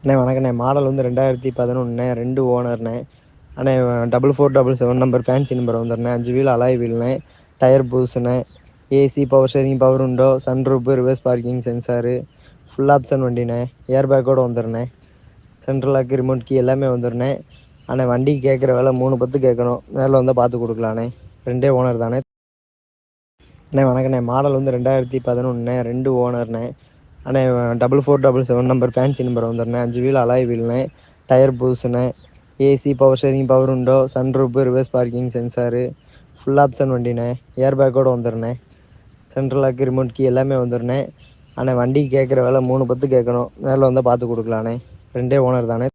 அண்ணே வணக்கண்ணே. மாடல் வந்து 2011 2 ஓனர்ண்ணே. அண்ணே 44777 நம்பர் ஃபேன்சி நம்பர் வந்துண்ணே. 5 வீல் அலாய் வீல்ண்ணே. டயர் புதுசுண்ணே. AC, power steering, power window, sunroof, reverse parking sensor, full option வண்டிண்ணே. ஏர் பேக்கோடு வந்துடுண்ணே. சென்ட்ரல் லாக்கு, ரிமோட் கீ எல்லாமே வந்துடுண்ணே. அண்ணே வண்டிக்கு கேட்குற விலை 310 கேட்கணும். நேரில் வந்தால் பார்த்து கொடுக்கலாண்ணே. 2 ஓனர் தானே. அண்ணே வணக்கண்ணே. மாடல் வந்து 2011 2 ஓனர்ண்ணே. அண்ணே 44777 நம்பர் ஃபேன்சி நம்பர் வந்துடுண்ணே. 5 வீல் அலாய் வீல்ண்ணே. டயர் புதுசுண்ணே. AC, power steering, power window, sunroof, reverse parking sensor, full option வண்டிண்ணே. ஏர் பேக்கோடு வந்துடுண்ணே. சென்ட்ரல் லாக்கு, ரிமோட் கீ எல்லாமே வந்துடுண்ணே. அண்ணே வண்டிக்கு கேட்குற விலை 310 கேட்கணும். நேரில் வந்தால் பார்த்து கொடுக்கலாண்ணே. 2 ஓனர் தானே.